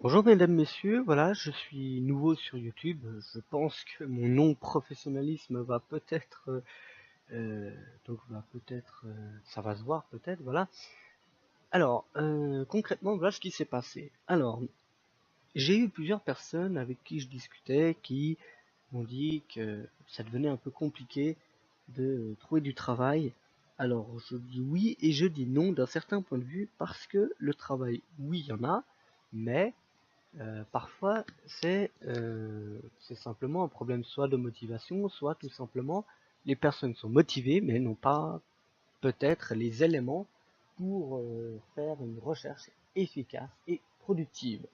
Bonjour mesdames, messieurs, voilà, je suis nouveau sur YouTube. Je pense que mon non professionnalisme va peut-être, ça va se voir peut-être, voilà. Alors, concrètement, voilà ce qui s'est passé. Alors, j'ai eu plusieurs personnes avec qui je discutais qui m'ont dit que ça devenait un peu compliqué de trouver du travail. Alors, je dis oui et je dis non d'un certain point de vue parce que le travail, oui, il y en a, mais parfois, c'est simplement un problème soit de motivation, soit tout simplement les personnes sont motivées mais n'ont pas peut-être les éléments pour faire une recherche efficace et productive.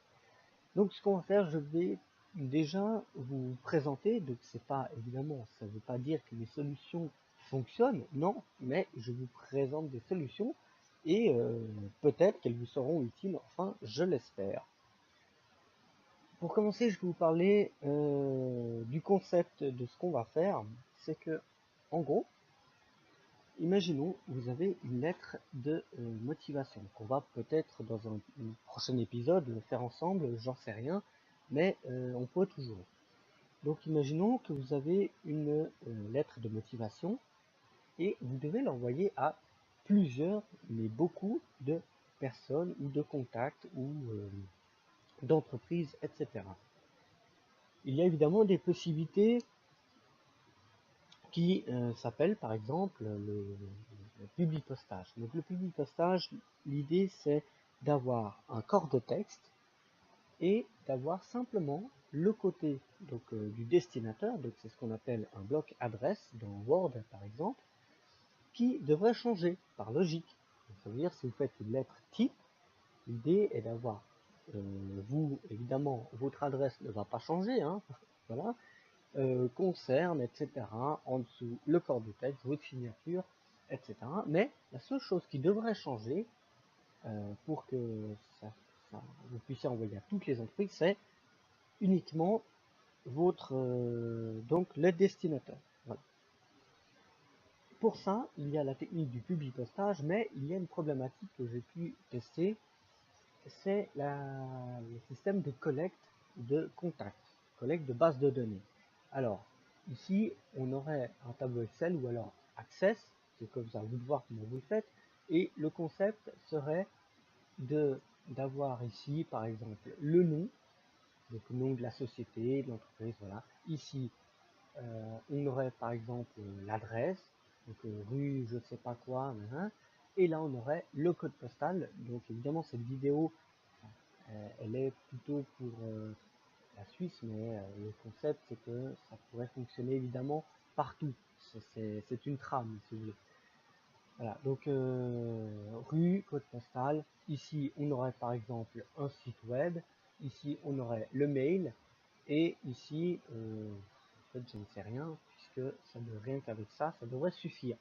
Donc ce qu'on va faire, je vais déjà vous présenter, donc c'est pas évidemment, ça ne veut pas dire que mes solutions fonctionnent, non, mais je vous présente des solutions et peut-être qu'elles vous seront utiles, enfin je l'espère. Pour commencer, je vais vous parler du concept de ce qu'on va faire. C'est que, en gros, imaginons vous avez une lettre de motivation qu'on va peut-être dans un prochain épisode faire ensemble, j'en sais rien, mais on peut toujours. Donc imaginons que vous avez une lettre de motivation et vous devez l'envoyer à plusieurs, mais beaucoup de personnes ou de contacts ou d'entreprises, etc. Il y a évidemment des possibilités qui s'appelle par exemple le publipostage. Donc le publipostage, l'idée c'est d'avoir un corps de texte et d'avoir simplement le côté du destinataire, donc c'est ce qu'on appelle un bloc adresse dans Word par exemple, qui devrait changer par logique. Donc, ça veut dire si vous faites une lettre type, l'idée est d'avoir vous évidemment votre adresse ne va pas changer, hein, voilà, concerne, etc. En dessous, le corps du texte, votre signature, etc. Mais la seule chose qui devrait changer pour que vous puissiez envoyer à toutes les entreprises, c'est uniquement votre donc le destinataire. Voilà. Pour ça, il y a la technique du publipostage, mais il y a une problématique que j'ai pu tester, c'est le système de collecte de contacts, collecte de base de données. Alors, ici, on aurait un tableau Excel ou alors Access, c'est comme ça, vous de voir comment vous le faites, et le concept serait d'avoir ici, par exemple, le nom, donc le nom de la société, de l'entreprise, voilà. Ici, on aurait par exemple l'adresse, donc rue je sais pas quoi, et là on aurait le code postal. Donc évidemment cette vidéo elle est plutôt pour la Suisse, mais le concept c'est que ça pourrait fonctionner évidemment partout. C'est une trame si vous voulez. Voilà, donc rue, code postal. Ici on aurait par exemple un site web. Ici on aurait le mail. Et ici, en fait je ne sais rien, puisque rien qu'avec ça, ça devrait suffire.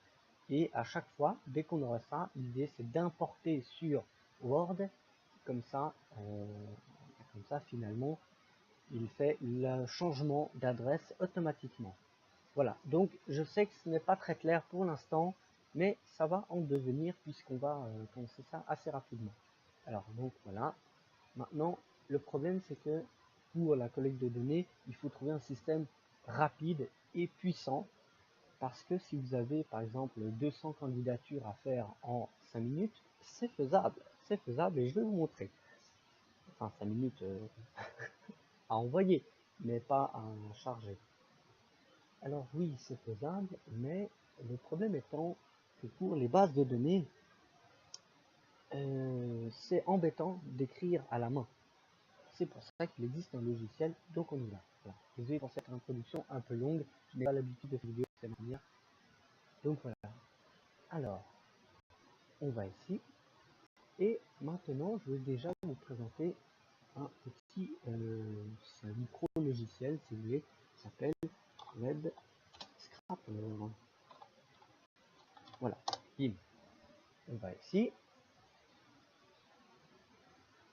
Et à chaque fois, dès qu'on aurait ça, l'idée c'est d'importer sur Word, comme ça, finalement, il fait le changement d'adresse automatiquement. Voilà, donc je sais que ce n'est pas très clair pour l'instant, mais ça va en devenir puisqu'on va commencer ça assez rapidement. Alors donc voilà, maintenant le problème c'est que pour la collecte de données, il faut trouver un système rapide et puissant parce que si vous avez par exemple 200 candidatures à faire en 5 minutes, c'est faisable et je vais vous montrer. Enfin 5 minutes à envoyer, mais pas à charger. Alors oui, c'est faisable, mais le problème étant que pour les bases de données, c'est embêtant d'écrire à la main. C'est pour ça qu'il existe un logiciel, donc on y va. Voilà. Désolé pour cette introduction un peu longue, je n'ai pas l'habitude de faire vidéo de cette manière. Donc voilà. Alors, on va ici, et maintenant je vais déjà vous présenter un petit un micro logiciel, si vous voulez, qui s'appelle Web Scrapper. Voilà, bim. On va ici.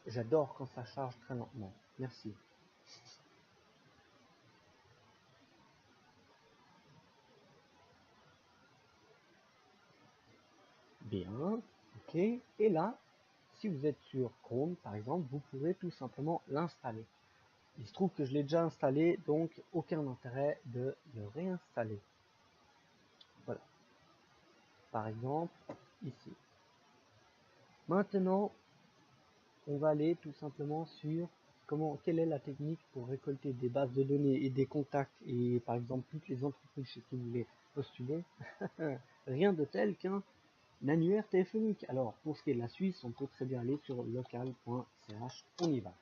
J'adore quand ça charge très lentement. Merci. Bien. Ok. Et là, si vous êtes sur Chrome, par exemple, vous pourrez tout simplement l'installer. Il se trouve que je l'ai déjà installé, donc aucun intérêt de le réinstaller. Voilà. Par exemple, ici. Maintenant, on va aller tout simplement sur quelle est la technique pour récolter des bases de données et des contacts et par exemple toutes les entreprises chez qui vous voulez postuler. Rien de tel qu'un annuaire téléphonique. Alors pour ce qui est de la Suisse, on peut très bien aller sur local.ch. On y va.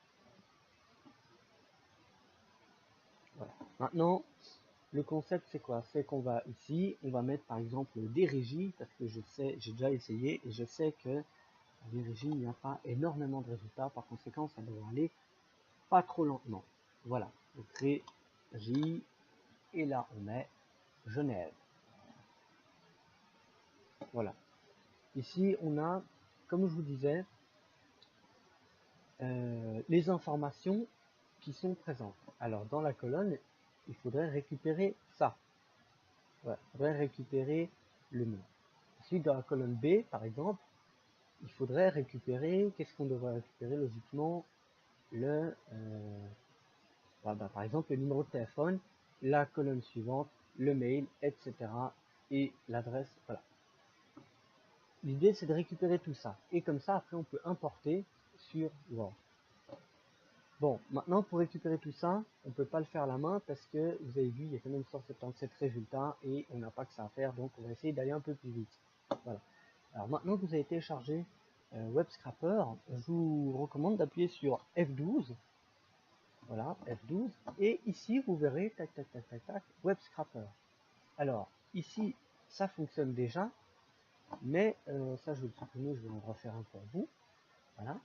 Voilà. Maintenant, le concept c'est quoi? C'est qu'on va ici, on va mettre par exemple des régies parce que je sais, j'ai déjà essayé et je sais que les régies, il n'y a pas énormément de résultats. Par conséquent, ça devrait aller pas trop lentement. Voilà, donc régie, et là on met Genève. Voilà. Ici on a, comme je vous disais, les informations qui sont présentes. Alors dans la colonne, il faudrait récupérer ça. Voilà, il faudrait récupérer le nom. Ensuite dans la colonne B, par exemple, il faudrait récupérer, qu'est-ce qu'on devrait récupérer logiquement? Par exemple le numéro de téléphone, la colonne suivante, le mail, etc. et l'adresse, voilà. L'idée c'est de récupérer tout ça, et comme ça après on peut importer sur Word. Bon, maintenant pour récupérer tout ça, on ne peut pas le faire à la main parce que vous avez vu, il y a quand même 177 résultats et on n'a pas que ça à faire, donc on va essayer d'aller un peu plus vite. Voilà. Alors maintenant que vous avez téléchargé Web Scrapper, je vous recommande d'appuyer sur F12. Voilà, F12. Et ici, vous verrez, tac, tac, tac, tac, tac, Web Scrapper. Alors, ici, ça fonctionne déjà, mais ça, je vais le supprimer, je vais en refaire un pour vous. Voilà.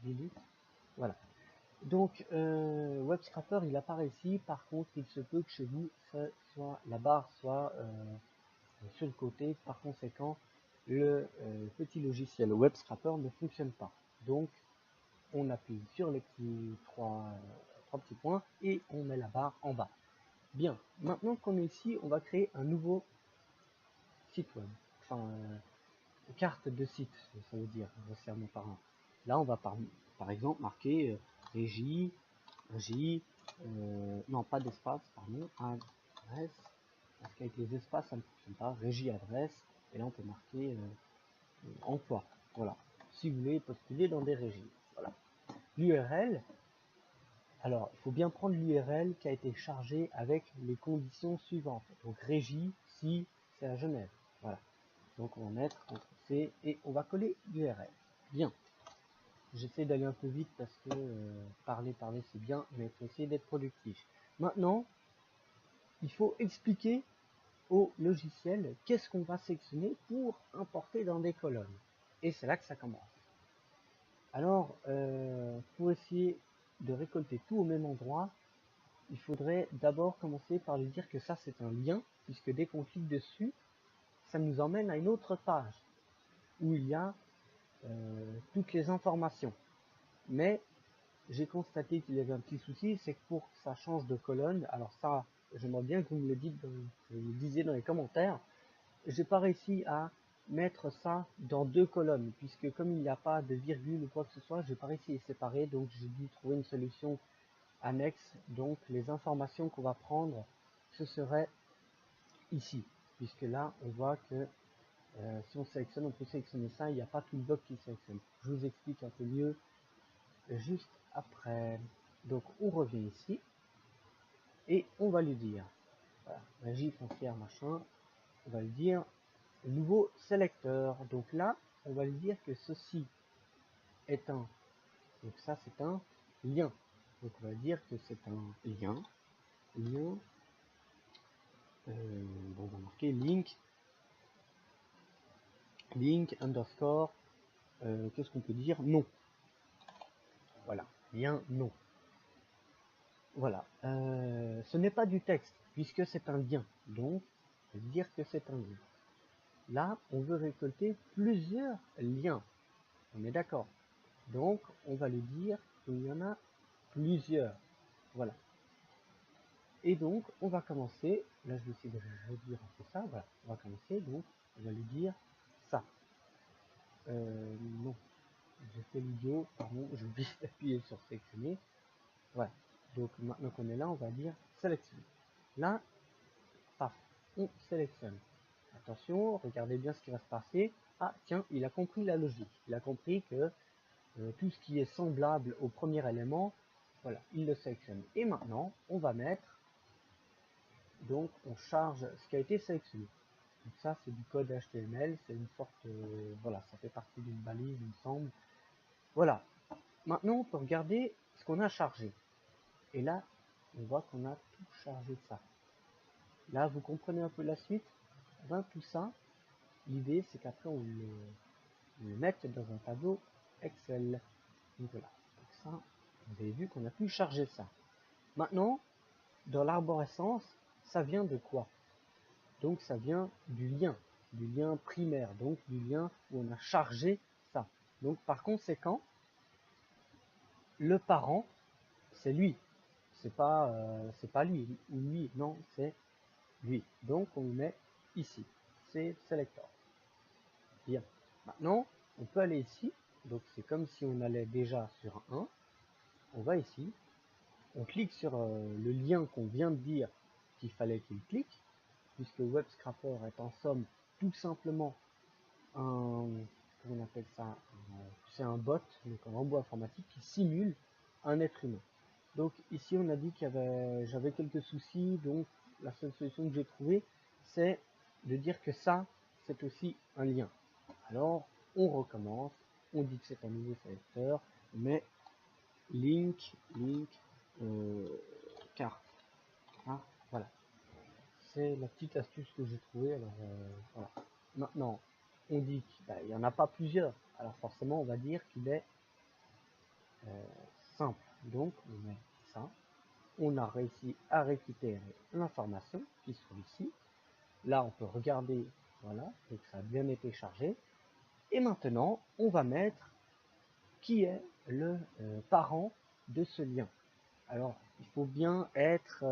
Delete. Voilà. Donc, Web Scrapper, il apparaît ici. Par contre, il se peut que chez vous, la barre soit sur le côté. Par conséquent, le petit logiciel Web Scrapper ne fonctionne pas. Donc, on appuie sur les petits trois petits points et on met la barre en bas. Bien, maintenant qu'on est ici, on va créer un nouveau site web. Enfin, carte de site, ça veut dire, grossièrement parlant. Là, on va par exemple marquer régie, non pas d'espace, pardon, adresse, parce qu'avec les espaces, ça ne fonctionne pas, régie, adresse, et là on peut marquer emploi. Voilà, si vous voulez postuler dans des régies. Voilà. L'URL, alors il faut bien prendre l'URL qui a été chargée avec les conditions suivantes. Donc régie, si c'est à Genève. Voilà. Donc on va mettre CTRL-C et on va coller l'URL. Bien. J'essaie d'aller un peu vite parce que parler c'est bien, mais il faut essayer d'être productif. Maintenant, il faut expliquer au logiciel qu'est-ce qu'on va sélectionner pour importer dans des colonnes. Et c'est là que ça commence. Alors, pour essayer de récolter tout au même endroit, il faudrait d'abord commencer par lui dire que ça c'est un lien, puisque dès qu'on clique dessus, ça nous emmène à une autre page où il y a toutes les informations. Mais j'ai constaté qu'il y avait un petit souci, c'est que pour que ça change de colonne, alors ça, j'aimerais bien que vous me le disiez dans les commentaires, j'ai pas réussi à mettre ça dans deux colonnes, puisque comme il n'y a pas de virgule ou quoi que ce soit, j'ai pas réussi à les séparer, donc j'ai dû trouver une solution annexe. Donc les informations qu'on va prendre, ce serait ici, puisque là on voit que si on sélectionne, on peut sélectionner ça, il n'y a pas tout le bloc qui sélectionne. Je vous explique un peu mieux juste après. Donc on revient ici et on va lui dire, voilà, régie foncière machin, on va lui dire nouveau sélecteur. Donc là on va lui dire que ceci est un, donc ça c'est un lien, donc on va dire que c'est un lien, bon, on va marquer link underscore, qu'est-ce qu'on peut dire, non. Voilà, lien non. Voilà, ce n'est pas du texte puisque c'est un lien, donc on va dire que c'est un lien. Là on veut récolter plusieurs liens, on est d'accord, donc on va lui dire qu'il y en a plusieurs. Voilà, et donc on va commencer, là je vais essayer de réduire un peu ça, voilà, on va commencer, donc on va lui dire ça. Non, j'ai fait l'idiot, pardon, j'ai oublié d'appuyer sur sélectionner. Voilà, donc maintenant qu'on est là, on va dire sélectionner. Là, paf, on sélectionne. Attention, regardez bien ce qui va se passer. Ah tiens, il a compris la logique. Il a compris que tout ce qui est semblable au premier élément, voilà, il le sélectionne. Et maintenant, on va mettre, donc on charge ce qui a été sélectionné. Donc ça, c'est du code HTML, c'est une sorte, voilà, ça fait partie d'une balise, il me semble. Voilà. Maintenant, on peut regarder ce qu'on a chargé. Et là, on voit qu'on a tout chargé de ça. Là, vous comprenez un peu la suite. Ben, tout ça, l'idée, c'est qu'après, on le mette dans un tableau Excel. Donc voilà. Donc ça, vous avez vu qu'on a pu charger ça. Maintenant, dans l'arborescence, ça vient de quoi? Donc ça vient du lien primaire, donc du lien où on a chargé ça. Donc par conséquent, le parent, c'est lui. C'est pas lui ou lui, non, c'est lui. Donc on le met ici. C'est selector. Bien. Maintenant, on peut aller ici. Donc c'est comme si on allait déjà sur un 1. On va ici. On clique sur le lien qu'on vient de dire qu'il fallait qu'il clique, puisque Web Scraper est en somme tout simplement un, comment on appelle ça, c'est un bot, donc un robot informatique qui simule un être humain. Donc ici on a dit qu'il y avait, j'avais quelques soucis, donc la seule solution que j'ai trouvée, c'est de dire que ça, c'est aussi un lien. Alors on recommence, on dit que c'est un nouveau sélecteur, mais link, carte. Ah, voilà. C'est la petite astuce que j'ai trouvée. Alors voilà. Maintenant, on dit qu'il n'y en a pas plusieurs. Alors forcément, on va dire qu'il est simple. Donc, on met ça. On a réussi à récupérer l'information qui se trouve ici. Là, on peut regarder. Voilà. Donc, ça a bien été chargé. Et maintenant, on va mettre qui est le parent de ce lien. Alors, il faut bien être,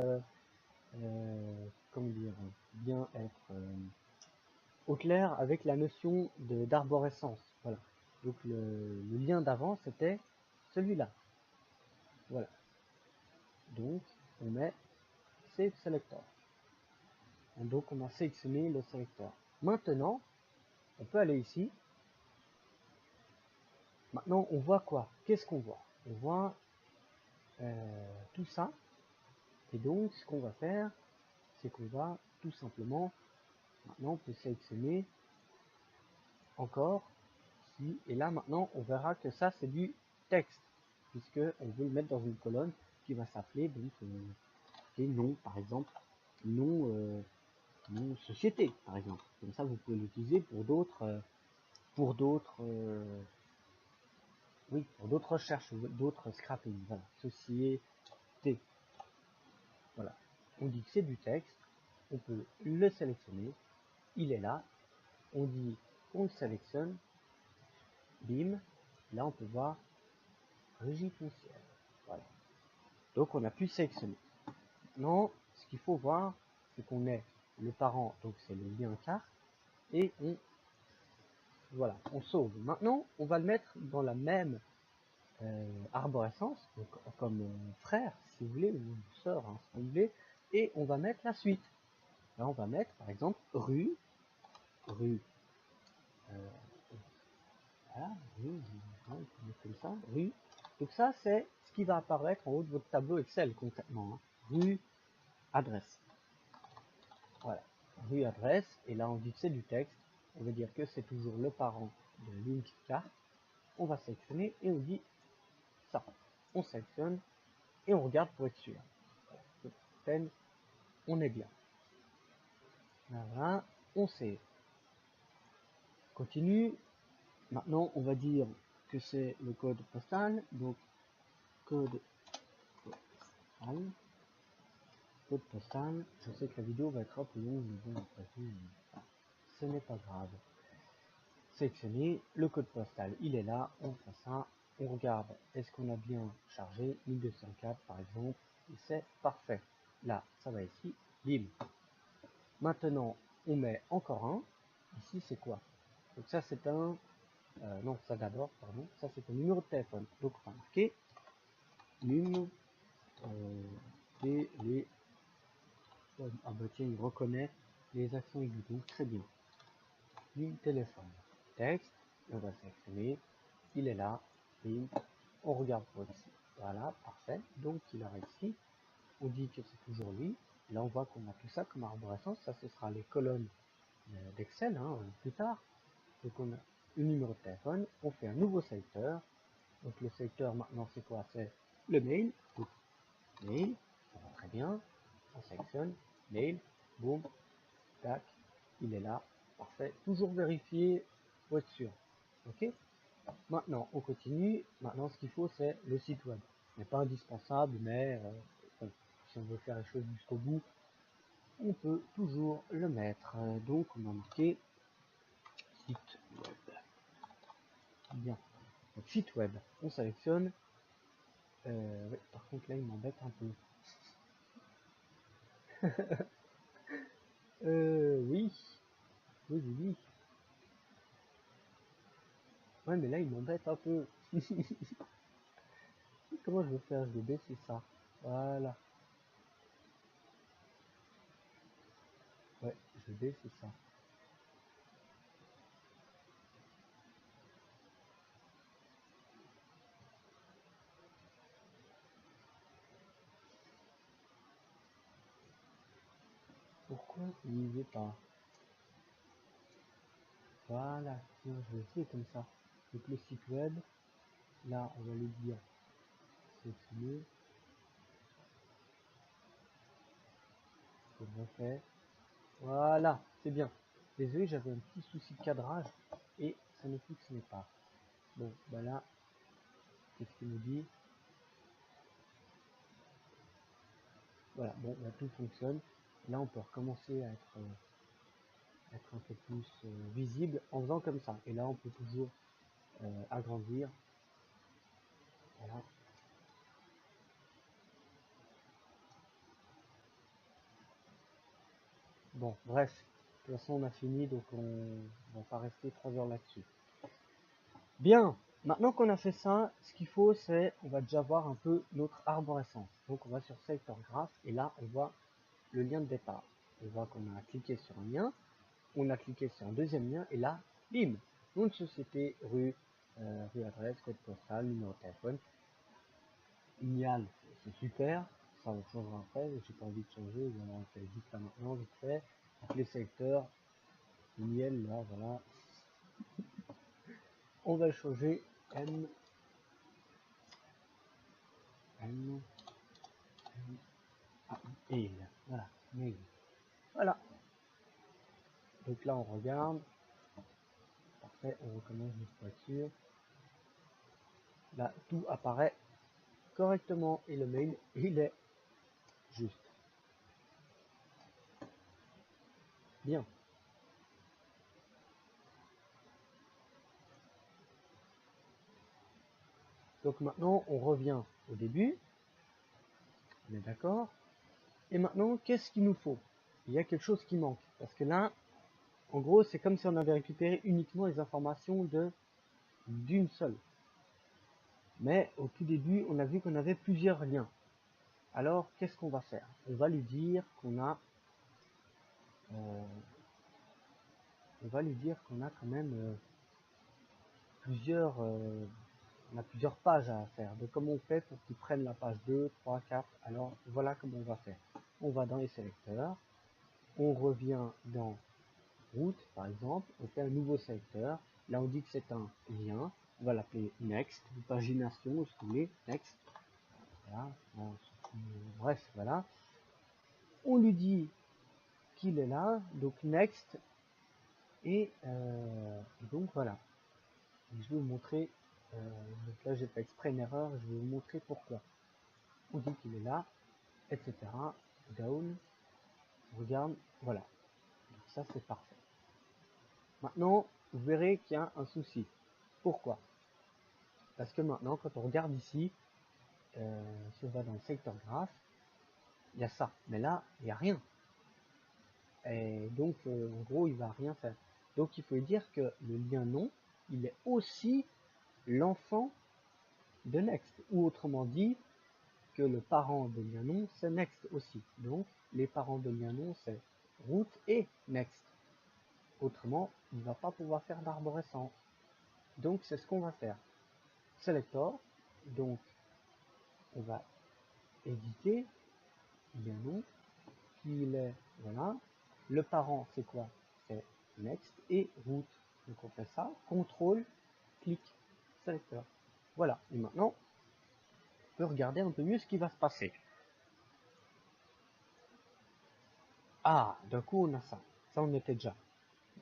comment dire, bien être au clair avec la notion d'arborescence. Voilà. Donc le lien d'avant, c'était celui-là. Voilà. Donc, on met Save Selector. Et donc, on a sélectionné le sélecteur. Maintenant, on peut aller ici. Maintenant, on voit quoi? Qu'est-ce qu'on voit? On voit tout ça. Et donc, ce qu'on va faire, c'est qu'on va tout simplement, maintenant, on peut sélectionner encore ici. Et là, maintenant, on verra que ça, c'est du texte, puisque on veut le mettre dans une colonne qui va s'appeler donc nom, par exemple, nom, nom société, par exemple. Comme ça, vous pouvez l'utiliser pour d'autres, oui, pour d'autres recherches, d'autres scrapping. Voilà, société. Voilà. On dit que c'est du texte. On peut le sélectionner. Il est là. On dit qu'on le sélectionne. Bim. Là, on peut voir régie foncière. Voilà. Donc, on a pu sélectionner. Maintenant, ce qu'il faut voir, c'est qu'on est le parent, donc c'est le lien carte, et voilà, on sauve. Maintenant, on va le mettre dans la même arborescence, donc, comme frère, si vous voulez, ou sœur, hein, si vous voulez, et on va mettre la suite. Là, on va mettre, par exemple, rue, voilà, comme ça, rue. Donc ça, c'est ce qui va apparaître en haut de votre tableau Excel, concrètement. Hein. Rue, adresse. Voilà, rue, adresse, et là, on dit que c'est du texte. On veut dire que c'est toujours le parent de link carte. On va sélectionner et on dit ça. On sélectionne et on regarde pour être sûr. Voilà. On est bien. Voilà, on sait. Continue. Maintenant, on va dire que c'est le code postal. Donc, code postal. Code postal. Je sais que la vidéo va être un peu longue, mais bon, après tout, ce n'est pas grave. Sélectionner le code postal. Il est là. On fait ça. On regarde. Est-ce qu'on a bien chargé 1204 par exemple. Et c'est parfait. Là, ça va ici. Bim. Maintenant, on met encore un. Ici, c'est quoi? Donc ça, c'est un non, ça d'abord, pardon. Ça, c'est ton numéro de téléphone. Donc, on va marquer num téléphone. Ah bah tiens, il reconnaît les accents aigus. Donc, très bien. Num téléphone. Texte, on va sélectionner. Il est là. Et on regarde pour ici. Voilà, parfait. Donc, il a réussi. On dit que c'est toujours lui. Là, on voit qu'on a tout ça comme arborescence. Ça, ce sera les colonnes d'Excel plus tard. Donc, on a le numéro de téléphone. On fait un nouveau secteur. Donc, le secteur maintenant, c'est quoi? C'est le mail. Donc, mail. Ça va très bien. On sélectionne. Mail. Boum. Tac. Il est là. Parfait. Toujours vérifier pour être sûr. Ok. Maintenant, on continue. Maintenant, ce qu'il faut, c'est le site web. Ce n'est pas indispensable, mais bon, si on veut faire les choses jusqu'au bout, on peut toujours le mettre. Donc, on va marquer site web. Bien. Donc, site web, on sélectionne. Ouais, par contre, là, il m'embête un peu. Oui. Oui, oui, oui. Ouais, mais là, il m'embête un peu. Comment je vais faire? Je vais baisser ça. Voilà. Ouais, je vais baisser ça. Pourquoi il n'y est pas? Voilà, tiens, je vais essayer comme ça. Donc le site web, là on va lui dire sélectionner, c'est bien fait. Voilà, c'est bien. Désolé, j'avais un petit souci de cadrage et ça ne fonctionnait pas. Bon, bah là, qu'est-ce qu'il nous dit? Voilà, bon, là tout fonctionne. Là on peut recommencer à être un peu plus visible en faisant comme ça. Et là on peut toujours agrandir. Voilà. Bon, bref, de toute façon on a fini, donc on va pas rester 3 heures là-dessus. Bien, maintenant qu'on a fait ça, ce qu'il faut c'est, on va déjà voir un peu notre arborescence. Donc on va sur Sector Graph et là on voit le lien de départ. On voit qu'on a cliqué sur un lien, on a cliqué sur un deuxième lien et là, bim, nom de société, rue, rue adresse, code postal, numéro de téléphone. Ignal, c'est super, ça on changera après, j'ai pas envie de changer, on fait vite là maintenant, vite fait. Les secteurs, Ignal, là voilà, on va le changer M, M, mail, voilà, mail. Voilà, donc là on regarde, parfait, on recommence juste pour être sûr. Là tout apparaît correctement et le mail il est juste. Bien. Donc maintenant on revient au début, on est d'accord. Et maintenant qu'est-ce qu'il nous faut? Il y a quelque chose qui manque, parce que là, en gros c'est comme si on avait récupéré uniquement les informations d'une seule. Mais au tout début on a vu qu'on avait plusieurs liens. Alors qu'est-ce qu'on va faire? On va lui dire qu'on a quand même on a plusieurs pages à faire. Donc comment on fait pour qu'ils prennent la page 2, 3, 4? Alors voilà comment on va faire. On va dans les sélecteurs, on revient dans route par exemple, on fait un nouveau sélecteur. Là on dit que c'est un lien, on va l'appeler next, ou pagination si vous voulez, next. Voilà. Bref, voilà. On lui dit qu'il est là, donc next, et donc voilà. Et je vais vous montrer, donc là j'ai fait exprès une erreur, je vais vous montrer pourquoi. On dit qu'il est là, etc. Down, on regarde, voilà. Donc ça c'est parfait. Maintenant, vous verrez qu'il y a un souci. Pourquoi? Parce que maintenant, quand on regarde ici, si on va dans le secteur graph, il y a ça. Mais là, il n'y a rien. Et donc, en gros, il va rien faire. Donc, il faut dire que le lien non, il est aussi l'enfant de Next, ou autrement dit, que le parent de Lianon, c'est Next aussi. Donc, les parents de Lianon, c'est root et Next. Autrement, il ne va pas pouvoir faire d'arborescence. Donc, c'est ce qu'on va faire. Selector, donc, on va éditer Lianon, qu'il est, voilà. Le parent, c'est quoi? C'est Next et root. Donc, on fait ça, contrôle, clic, selector. Voilà. Et maintenant, on peut regarder un peu mieux ce qui va se passer. Ah, d'un coup, on a ça. Ça, on était déjà.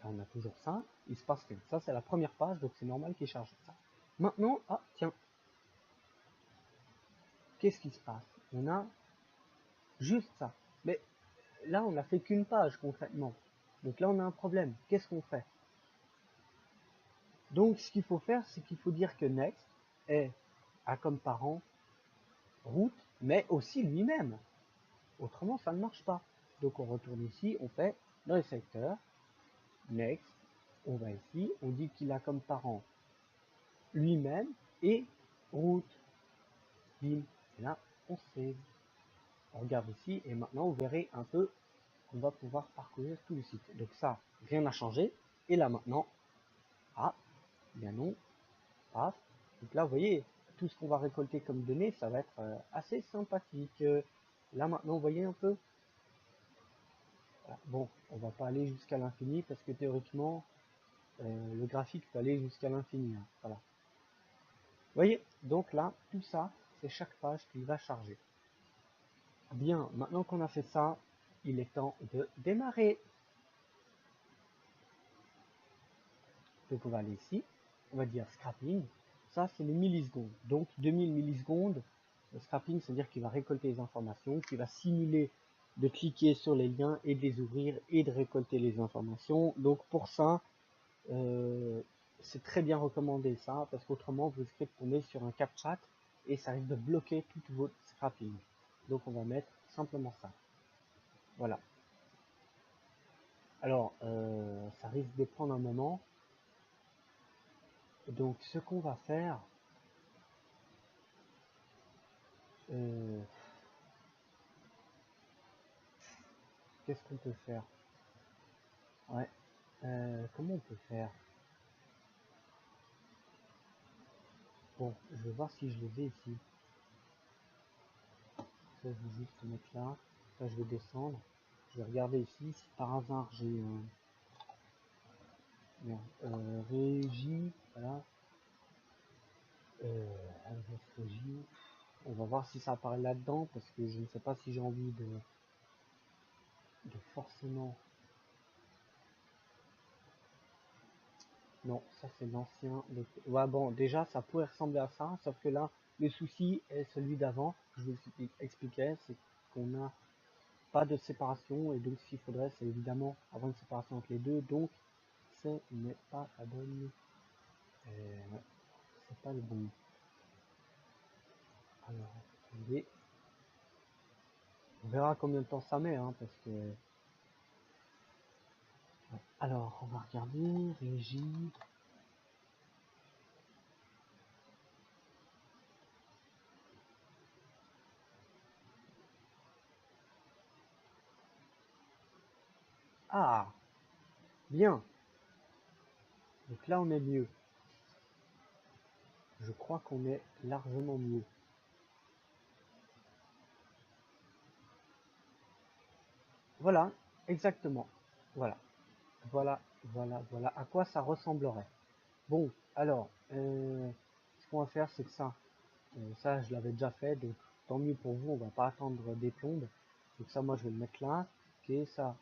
Là, on a toujours ça. Il se passe rien. Ça, c'est la première page, donc c'est normal qu'il charge ça. Maintenant, ah, tiens. Qu'est-ce qui se passe? On a juste ça. Mais là, on n'a fait qu'une page, concrètement. Donc là, on a un problème. Qu'est-ce qu'on fait? Donc, ce qu'il faut faire, c'est qu'il faut dire que Next a comme parent root, mais aussi lui-même. Autrement, ça ne marche pas. Donc, on retourne ici, on fait dans les secteurs, Next, on va ici, on dit qu'il a comme parent lui-même et root. Bim. Et là, on save. On regarde ici et maintenant, vous verrez un peu qu'on va pouvoir parcourir tout le site. Donc ça, rien n'a changé. Et là maintenant, ah, bien non, paf. Donc là, vous voyez, tout ce qu'on va récolter comme données, ça va être assez sympathique. Là maintenant, vous voyez un peu. Voilà. Bon, on va pas aller jusqu'à l'infini parce que théoriquement, le graphique peut aller jusqu'à l'infini. Hein. Voilà. Vous voyez, donc là, tout ça, c'est chaque page qui va charger. Bien, maintenant qu'on a fait ça, il est temps de démarrer. Donc on va aller ici, on va dire scrapping, ça c'est les millisecondes, donc 2000 millisecondes, le scrapping c'est à dire qu'il va récolter les informations, qu'il va simuler de cliquer sur les liens et de les ouvrir et de récolter les informations, donc pour ça, c'est très bien recommandé ça, parce qu'autrement vous risquez de tomber sur un CapChat et ça risque de bloquer tout votre scrapping, donc on va mettre simplement ça, voilà. Alors, ça risque de prendre un moment. Donc, ce qu'on va faire, qu'est-ce qu'on peut faire? Ouais, comment on peut faire? Bon, je vais voir si je les ai ici. Ça, je vais juste mettre là. Ça, je vais descendre. Je vais regarder ici si par hasard j'ai régie, voilà. Régie. On va voir si ça apparaît là-dedans parce que je ne sais pas si j'ai envie de forcément. Non, ça c'est l'ancien. Ouais, bon, déjà ça pourrait ressembler à ça, sauf que là, le souci est celui d'avant, que je vous expliquais, c'est qu'on n'a pas de séparation, et donc ce qu'il faudrait, c'est évidemment avoir une séparation entre les deux, donc ce n'est pas la bonne. Ouais, c'est pas le bon. Alors, attendez. On verra combien de temps ça met, hein, parce que. Ouais. Alors, on va regarder, régie. Ah, bien. Donc là, on est mieux. Je crois qu'on est largement mieux. Voilà, exactement. Voilà, voilà à quoi ça ressemblerait. Bon, alors, ce qu'on va faire, c'est que ça, je l'avais déjà fait, donc tant mieux pour vous, on va pas attendre des plombes. Donc ça, moi, je vais le mettre là. Ok, ça,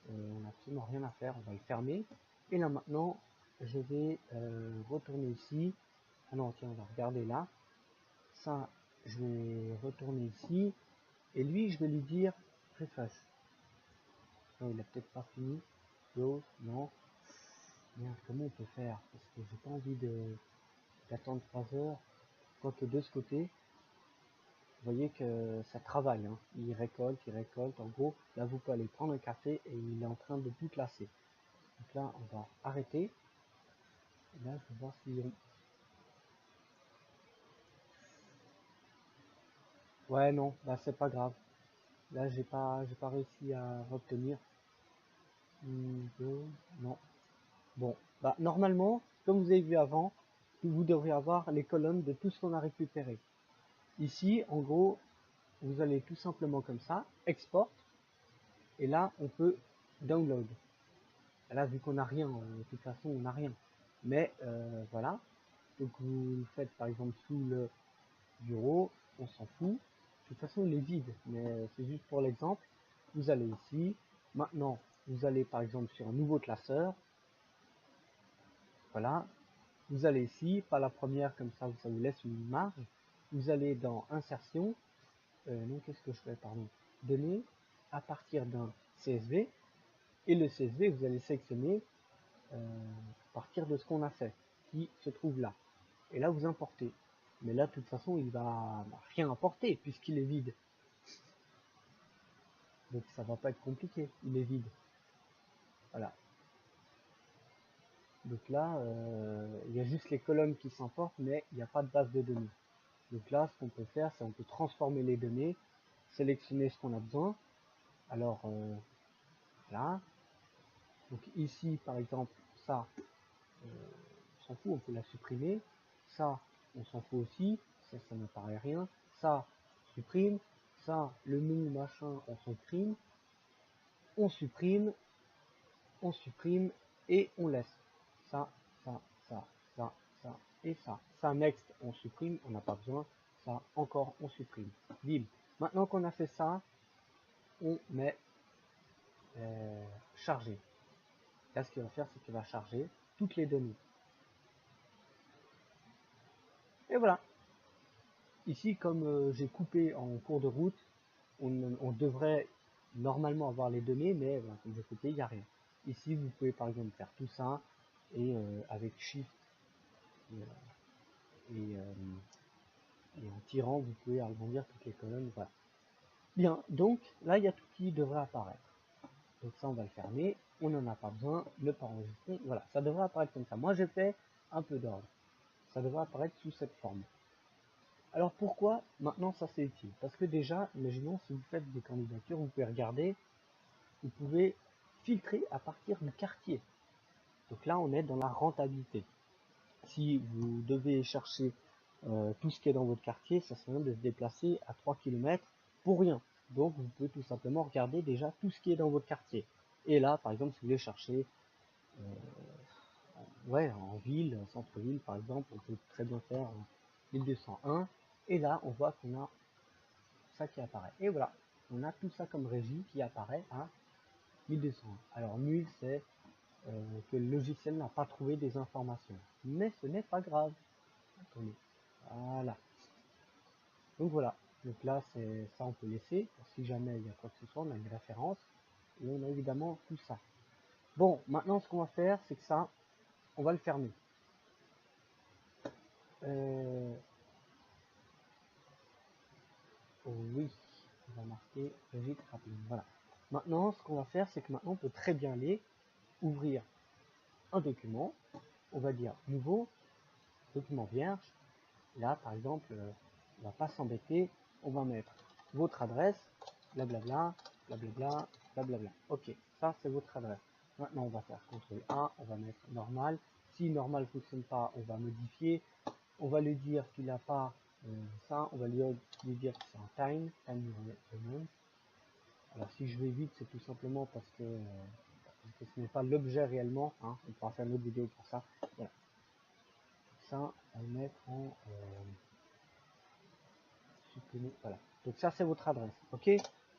on n'a absolument rien à faire, on va le fermer. Et là, maintenant, je vais retourner ici. Ah non, tiens, on va regarder là. Ça, je vais retourner ici. Et lui, je vais lui dire refresh. Non, il a peut-être pas fini. Close, non. Merde, comment on peut faire? Parce que j'ai pas envie d'attendre 3 heures. Quoique de ce côté, vous voyez que ça travaille. Hein. Il récolte. En gros, là vous pouvez aller prendre un café et il est en train de tout classer. Donc là, on va arrêter. Et là, je vais voir si on... Ouais, non, bah c'est pas grave. Là, j'ai pas réussi à obtenir. Non. Bon, bah normalement, comme vous avez vu avant, vous devrez avoir les colonnes de tout ce qu'on a récupéré. Ici, en gros, vous allez tout simplement comme ça, export, et là, on peut download. Là, vu qu'on n'a rien, de toute façon, on n'a rien. Mais voilà, donc vous le faites par exemple sous le bureau, on s'en fout. De toute façon, il est vide, mais c'est juste pour l'exemple. Vous allez ici, maintenant, vous allez par exemple sur un nouveau classeur, voilà, vous allez ici, pas la première, comme ça vous laisse une marge. Vous allez dans insertion, non, qu'est-ce que je fais, pardon, données à partir d'un CSV, et le CSV, vous allez sélectionner à partir de ce qu'on a fait, qui se trouve là. Et là, vous importez. Mais là, de toute façon, il va rien importer puisqu'il est vide. Donc ça va pas être compliqué, il est vide. Voilà. Donc là, il y a juste les colonnes qui s'importent, mais il n'y a pas de base de données. Donc là, ce qu'on peut faire, c'est on peut transformer les données, sélectionner ce qu'on a besoin. Alors là, donc ici, par exemple, ça, on s'en fout, on peut la supprimer. Ça, on s'en fout aussi, ça ne paraît rien. Ça, supprime. Ça, le nom, machin, on supprime. On supprime, on supprime et on laisse. Ça, ça, ça, ça, ça et ça. Ça, next, on supprime, on n'a pas besoin. Ça, encore, on supprime. Bim. Maintenant qu'on a fait ça, on met charger. Là, ce qu'il va faire, c'est qu'il va charger toutes les données. Et voilà. Ici, comme j'ai coupé en cours de route, on devrait normalement avoir les données, mais voilà, comme j'ai coupé, il n'y a rien. Ici, vous pouvez par exemple faire tout ça, et avec Shift et, en tirant, vous pouvez agrandir toutes les colonnes. Voilà. Bien, donc là, il y a tout qui devrait apparaître. Donc ça, on va le fermer. On n'en a pas besoin. Ne pas enregistrer. Voilà, ça devrait apparaître comme ça. Moi, j'ai fait un peu d'ordre. Ça devrait apparaître sous cette forme. Alors pourquoi maintenant ça c'est utile? Parce que déjà, imaginons si vous faites des candidatures, vous pouvez regarder, vous pouvez filtrer à partir du quartier. Donc là, on est dans la rentabilité. Si vous devez chercher tout ce qui est dans votre quartier, ça sert à rien de se déplacer à 3 km pour rien. Donc vous pouvez tout simplement regarder déjà tout ce qui est dans votre quartier. Et là, par exemple, si vous voulez chercher ouais, en ville, centre-ville par exemple, on peut très bien faire 1201. Et là, on voit qu'on a ça qui apparaît. Et voilà, on a tout ça comme régie qui apparaît à 1201. Alors nul, c'est que le logiciel n'a pas trouvé des informations. Mais ce n'est pas grave. Attendez. Voilà. Donc voilà. Donc là, c'est ça, on peut laisser. Si jamais il y a quoi que ce soit, on a une référence. Et on a évidemment tout ça. Bon, maintenant, ce qu'on va faire, c'est que ça, on va le fermer. Oui, on va marquer vite rapide. Voilà. Maintenant, ce qu'on va faire, c'est que maintenant, on peut très bien aller ouvrir un document. On va dire nouveau, document vierge. Là, par exemple, on va pas s'embêter. On va mettre votre adresse, blablabla, blablabla, blablabla. Ok, ça c'est votre adresse. Maintenant, on va faire CTRL A, on va mettre normal. Si normal ne fonctionne pas, on va modifier. On va lui dire qu'il n'a pas ça. On va lui dire que c'est un time element. Alors, si je vais vite, c'est tout simplement parce que ce n'est pas l'objet réellement. Hein. On pourra faire une autre vidéo pour ça. Voilà. Ça, on va le mettre en supprimer. Voilà. Donc ça, c'est votre adresse. Ok.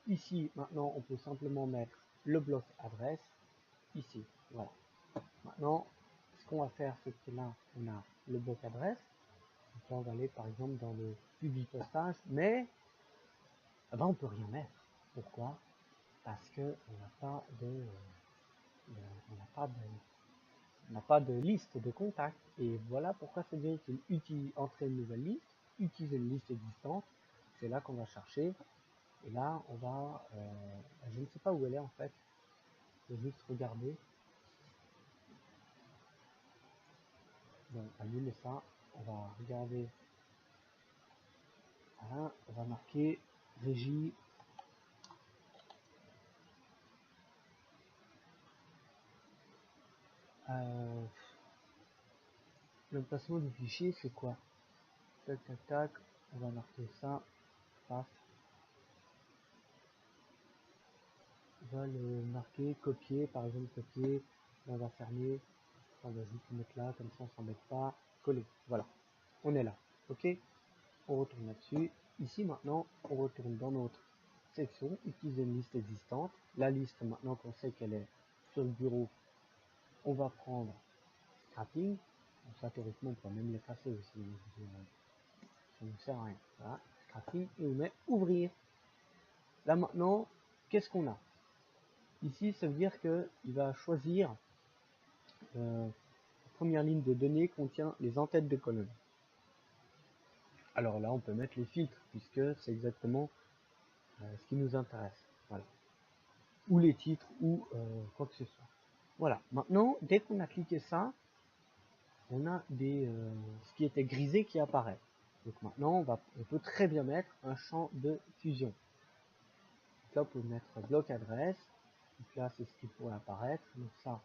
Ici, maintenant, on peut simplement mettre le bloc adresse. Ici. Voilà. Maintenant, ce qu'on va faire, c'est que là, on a le bloc adresse. Donc là, on va aller, par exemple, dans le public postage. Mais, eh ben, on peut rien mettre. Pourquoi? Parce que on n'a pas de, on n'a pas de, on n'a pas de liste de contacts. Et voilà pourquoi c'est bien utile. Entrer une nouvelle liste, utiliser une liste existante. C'est là qu'on va chercher. Et là, on va, je ne sais pas où elle est en fait. Je vais juste regarder. Bon, annuler ça. On va regarder. Voilà, on va marquer régie. L'emplacement du fichier, c'est quoi? Tac, tac, tac. On va marquer ça. Paf. On va le marquer, copier, par exemple, copier. Là, on va fermer. On va juste le mettre là, comme ça on s'embête pas. Coller. Voilà. On est là. Ok. On retourne là-dessus. Ici, maintenant, on retourne dans notre section, utiliser une liste existante. La liste, maintenant qu'on sait qu'elle est sur le bureau, on va prendre scrapping. Donc, ça, théoriquement, on peut même l'effacer aussi. Ça ne sert à rien. Voilà. Scrapping et on met ouvrir. Là, maintenant, qu'est-ce qu'on a? Ici, ça veut dire qu'il va choisir la première ligne de données contient les en-têtes de colonne. Alors là, on peut mettre les filtres puisque c'est exactement ce qui nous intéresse. Voilà. Ou les titres ou quoi que ce soit. Voilà. Maintenant, dès qu'on a cliqué ça, on a ce qui était grisé qui apparaît. Donc maintenant, on peut très bien mettre un champ de fusion. Donc là, on peut mettre bloc adresse. Donc là, c'est ce qui pourrait apparaître. Donc ça,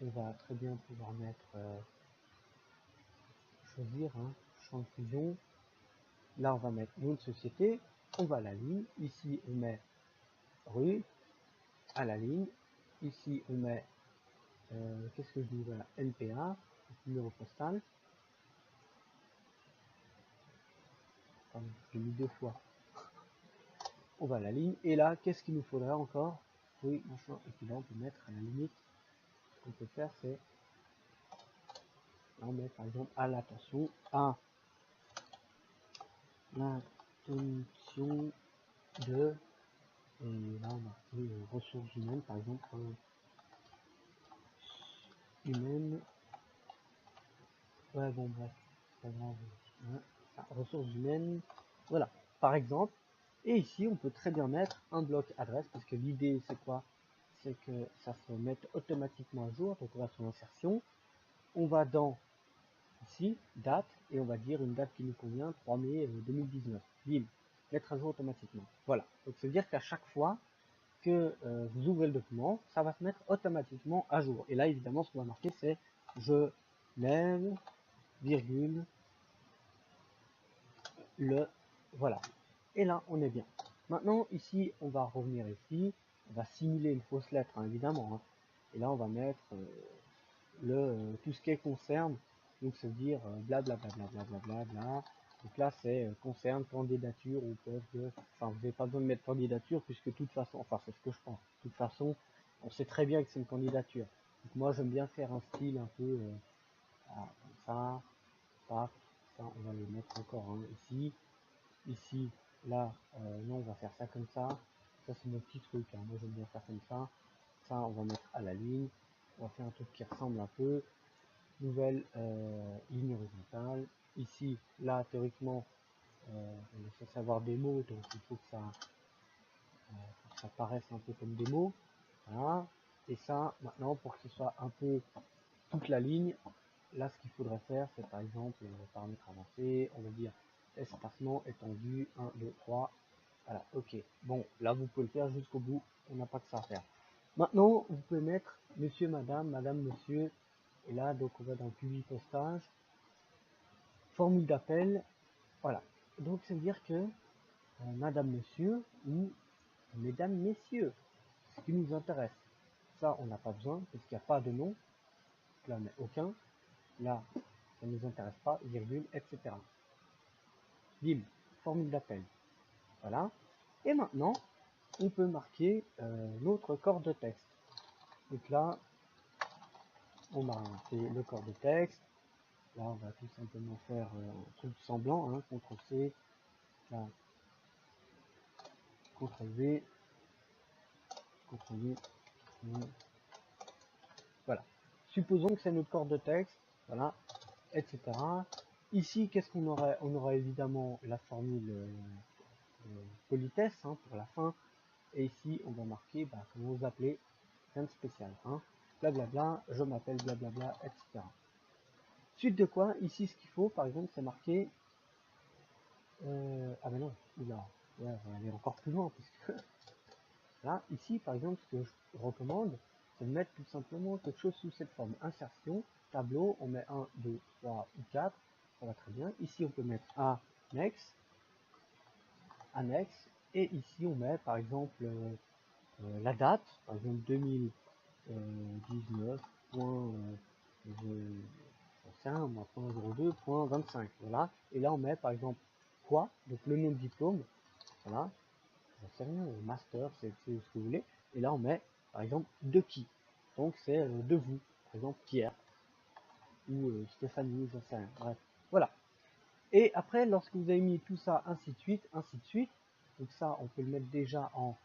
on va très bien pouvoir mettre choisir champ de fusion. Là, on va mettre nom de société. On va à la ligne. Ici, on met rue à la ligne. Ici, on met qu'est-ce que je dis? Voilà, NPA, numéro postal. Pardon, j'ai mis 2 fois. On va à la ligne. Et là, qu'est-ce qu'il nous faudra encore? Oui, machin. Et puis là, on peut mettre à la limite. Ce qu'on peut faire, c'est on met par exemple à l'attention à l'attention de et là on a ressources humaines par exemple humaines. Ouais, bon, bref, c'est pas grave. Hein. Ressources humaines, voilà, par exemple. Et ici, on peut très bien mettre un bloc adresse, parce que l'idée, c'est quoi? C'est que ça se mette automatiquement à jour. Donc, on va sur l'insertion. On va dans, ici, date, et on va dire une date qui nous convient, 3 mai 2019. Bim, mettre à jour automatiquement. Voilà. Donc, ça veut dire qu'à chaque fois que vous ouvrez le document, ça va se mettre automatiquement à jour. Et là, évidemment, ce qu'on va marquer, c'est je lève virgule, voilà. Et là, on est bien. Maintenant, ici, on va revenir ici, on va simuler une fausse lettre, évidemment. Hein. Et là, on va mettre tout ce qui concerne, donc se dire blablabla. Donc là, c'est concerne candidature ou poste de. Enfin, vous n'avez pas besoin de mettre candidature puisque de toute façon, enfin, c'est ce que je pense. De toute façon, on sait très bien que c'est une candidature. Donc moi, j'aime bien faire un style un peu comme ça. Paf, ça on va le mettre encore ici, ici, là, non on va faire ça comme ça c'est mon petit truc, moi j'aime bien faire comme ça on va mettre à la ligne, on va faire un truc qui ressemble un peu, nouvelle ligne horizontale, ici, là théoriquement, on est censé avoir des mots, donc il faut que ça paraisse un peu comme des mots, voilà, et ça, maintenant, pour que ce soit un peu toute la ligne, là, ce qu'il faudrait faire, c'est par exemple, paramètres avancés, on va dire espacement, étendu, 1, 2, 3. Voilà, ok. Bon, là, vous pouvez le faire jusqu'au bout, on n'a pas que ça à faire. Maintenant, vous pouvez mettre monsieur, madame, madame, monsieur, et là, donc, on va dans public postage, formule d'appel, voilà. Donc, ça veut dire que madame, monsieur, ou mesdames, messieurs, ce qui nous intéresse. Ça, on n'a pas besoin, parce qu'il n'y a pas de nom, là, on n'a aucun. Là, ça ne nous intéresse pas, virgule, etc. Bim, formule d'appel. Voilà. Et maintenant, on peut marquer notre corps de texte. Donc là, on va marquer le corps de texte. Là, on va tout simplement faire un truc semblant, CTRL-C, là, CTRL-V, CTRL-V, voilà. Supposons que c'est notre corps de texte, voilà, etc. Ici, qu'est-ce qu'on aurait? On aurait évidemment la formule politesse pour la fin. Et ici, on va marquer, comment vous appelez, rien de spécial, blablabla, je m'appelle blablabla, etc. Suite de quoi, ici ce qu'il faut, par exemple, c'est marqué... ah ben non, oula, ouais, on va aller encore plus loin, puisque là, ici, par exemple, ce que je recommande, c'est de mettre tout simplement quelque chose sous cette forme. Insertion, tableau, on met 1, 2, 3 ou 4, ça va très bien. Ici, on peut mettre annexe, annexe, et ici, on met, par exemple, la date, par exemple 2019.02.25, voilà. Et là, on met, par exemple, quoi, donc le nom de diplôme, voilà. J'en sais rien, master, c'est ce que vous voulez. Et là, on met, par exemple, de qui. Donc, c'est de vous. Par exemple, Pierre ou Stéphanie, j'en sais rien. Bref, voilà. Et après, lorsque vous avez mis tout ça, ainsi de suite, ainsi de suite. Donc ça, on peut le mettre déjà en...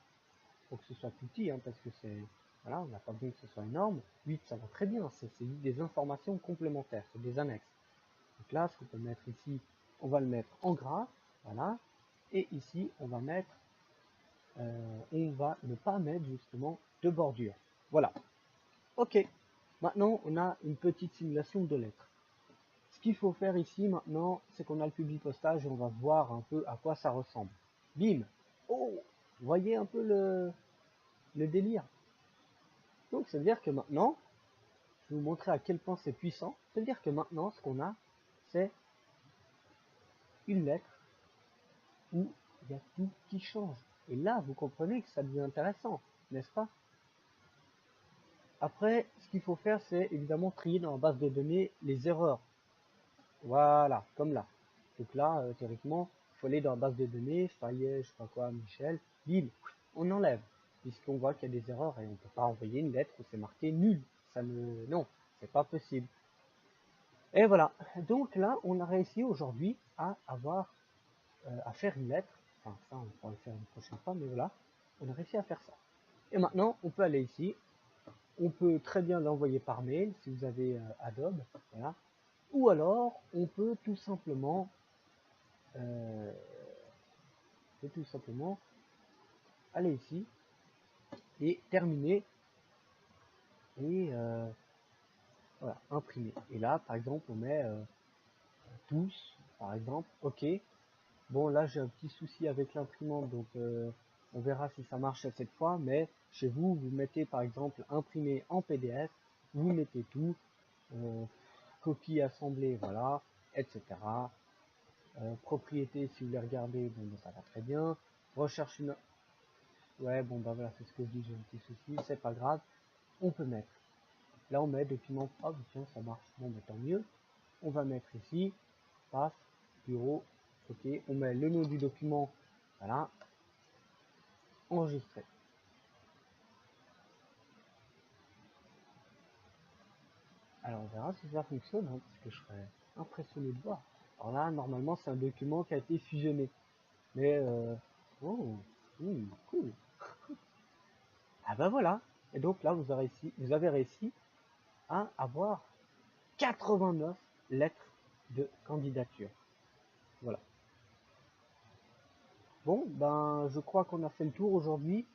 Faut que ce soit tout petit, hein, parce que c'est... Voilà, on n'a pas besoin que ce soit énorme. 8, ça va très bien. C'est des informations complémentaires, c'est des annexes. Donc là, ce qu'on peut mettre ici, on va le mettre en gras. Voilà. Et ici, on va mettre... on va ne pas mettre justement de bordure. Voilà. Ok. Maintenant, on a une petite simulation de lettres. Ce qu'il faut faire ici maintenant, c'est qu'on a le publipostage et on va voir un peu à quoi ça ressemble. Bim. Oh, vous voyez un peu le délire. Donc, ça veut dire que maintenant, je vais vous montrer à quel point c'est puissant. Ça veut dire que maintenant, ce qu'on a, c'est une lettre où il y a tout qui change. Et là, vous comprenez que ça devient intéressant, n'est-ce pas? Après, ce qu'il faut faire, c'est évidemment trier dans la base de données les erreurs. Voilà, comme là. Donc là, théoriquement, il faut aller dans la base de données, Fayet, je sais pas quoi, Michel, bim, on enlève. Puisqu'on voit qu'il y a des erreurs et on ne peut pas envoyer une lettre où c'est marqué nul. Ça ne... Non, c'est pas possible. Et voilà. Donc là, on a réussi aujourd'hui à avoir, à faire une lettre. Enfin, ça, on pourra le faire une prochaine fois, mais voilà. On a réussi à faire ça. Et maintenant, on peut aller ici. On peut très bien l'envoyer par mail si vous avez Adobe, voilà. Ou alors, on peut tout simplement, euh, aller ici et terminer et voilà, imprimer. Et là, par exemple, on met tous, par exemple, ok. Bon, là, j'ai un petit souci avec l'imprimante, donc on verra si ça marche cette fois. Mais chez vous, vous mettez par exemple imprimer en PDF, vous mettez tout. Copie assemblée, voilà, etc. Propriété, si vous les regardez, bon, ben, ça va très bien. Recherche une... Ouais, bon, bah voilà, c'est ce que je dis, j'ai un petit souci, c'est pas grave. On peut mettre. Là, on met document, hop, tiens, ça marche, bon, bah tant mieux. On va mettre ici, paf, bureau, ok. On met le nom du document, voilà, enregistré. Alors, on verra si ça fonctionne, hein, parce que je serais impressionné de voir. Alors là, normalement, c'est un document qui a été fusionné. Mais, oh, cool. Ah ben voilà. Et donc là, vous avez réussi à avoir 89 lettres de candidature. Voilà. Bon, ben, je crois qu'on a fait le tour aujourd'hui.